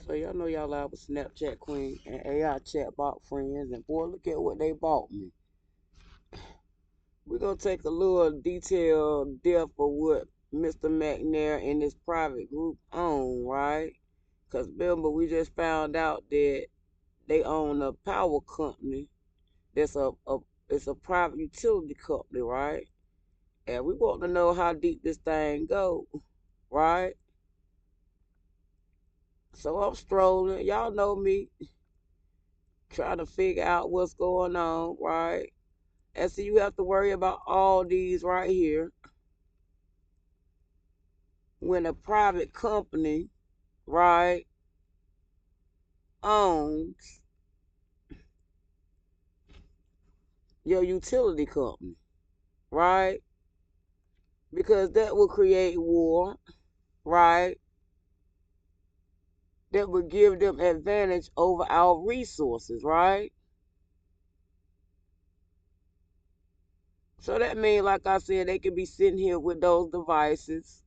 So y'all know y'all live with Snapchat Queen and AI chatbot friends, and boy, look at what they bought me. We're gonna take a little detailed depth of what Mr. McNair and his private group own, right? Cause remember, we just found out that they own a power company. That's it's a private utility company, right? And we want to know how deep this thing go, right? So I'm strolling. Y'all know me, trying to figure out what's going on, right? And so you have to worry about all these right here when a private company, right, owns your utility company, right? Because that will create war, right? That would give them advantage over our resources, right? So that means, like I said, they could be sitting here with those devices,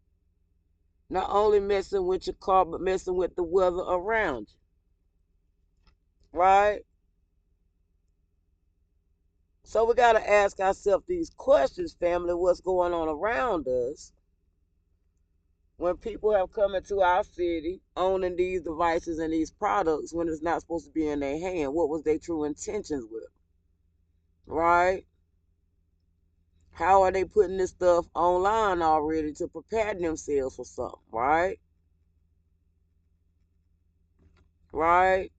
not only messing with your car, but messing with the weather around you, right? So we got to ask ourselves these questions, family, what's going on around us when people have come into our city owning these devices and these products when it's not supposed to be in their hand. What was their true intentions with it, right? How are they putting this stuff online already to prepare themselves for something, right? Right?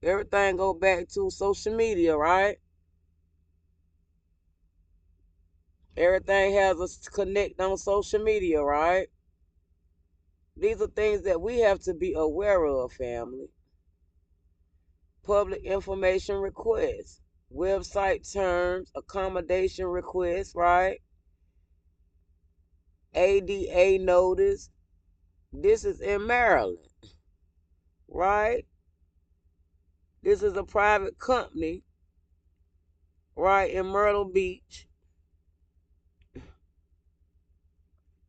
Everything go back to social media, right? Everything has us connect on social media, right? These are things that we have to be aware of, family. Public information requests, website terms, accommodation requests, right? ADA notice. This is in Maryland, right? This is a private company, right, in Myrtle Beach.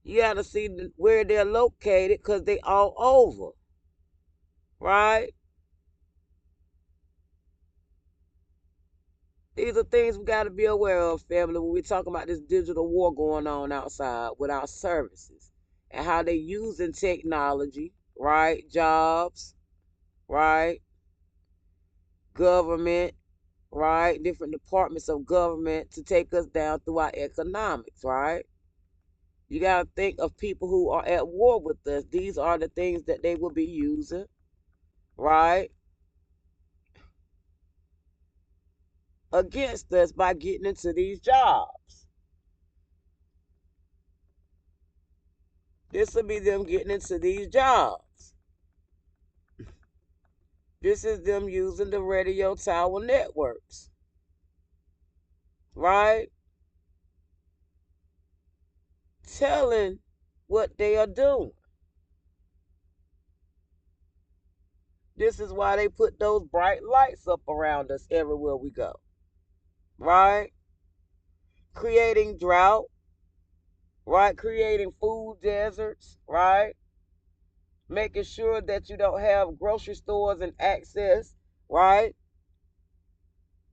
You got to see where they're located because they all over, right? These are things we got to be aware of, family, when we're talking about this digital war going on outside with our services and how they using technology, right? Jobs, right? Government, right? Different departments of government to take us down through our economics, right? You got to think of people who are at war with us. These are the things that they will be using, right? Against us by getting into these jobs. This will be them getting into these jobs. This is them using the radio tower networks, right? Telling what they are doing. This is why they put those bright lights up around us everywhere we go, right? Creating drought, right? Creating food deserts, right? Making sure that you don't have grocery stores and access, right?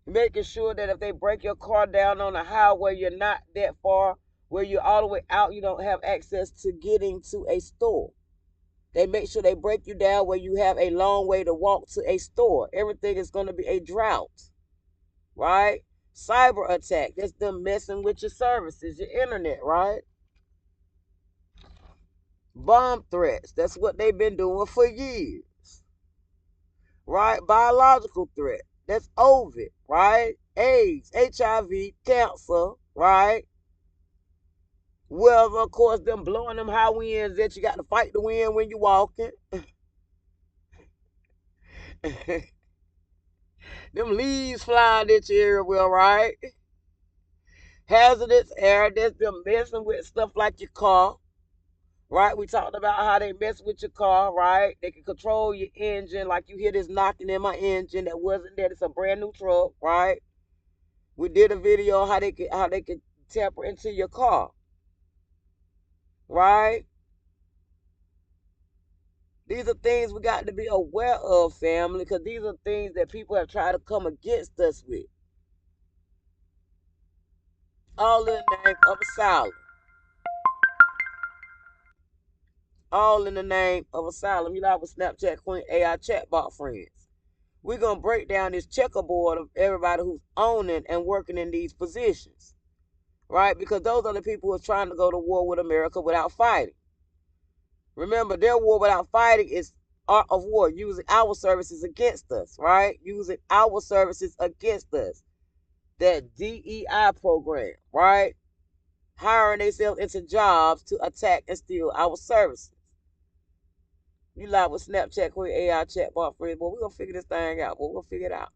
Making sure that if they break your car down on the highway, you're not that far where you're all the way out, you don't have access to getting to a store. They make sure they break you down where you have a long way to walk to a store. Everything is going to be a drought, right? Cyber attack, that's them messing with your services, your internet, right? Bomb threats, that's what they've been doing for years, right? Biological threat, that's COVID, right? AIDS, HIV, cancer, right? Well, of course, them blowing them high winds that you got to fight the wind when you walking. Them leaves flying at you everywhere, right? Hazardous air, that's them messing with stuff like your car, right? We talked about how they mess with your car, right? They can control your engine, like you hear this knocking in my engine that wasn't there. It's a brand new truck, right? We did a video how they could tamper into your car, right? These are things we got to be aware of, family, because these are things that people have tried to come against us with. All in the name of asylum. All in the name of asylum. You know, with Snapchat Queen AI chatbot friends. We're going to break down this checkerboard of everybody who's owning and working in these positions. Right? Because those are the people who are trying to go to war with America without fighting. Remember, their war without fighting is art of war, using our services against us, right? Using our services against us. That DEI program, right? Hiring themselves into jobs to attack and steal our services. You live with Snapchat Queen AI chatbot friends, boy, we're going to figure this thing out, boy. We're going to figure it out.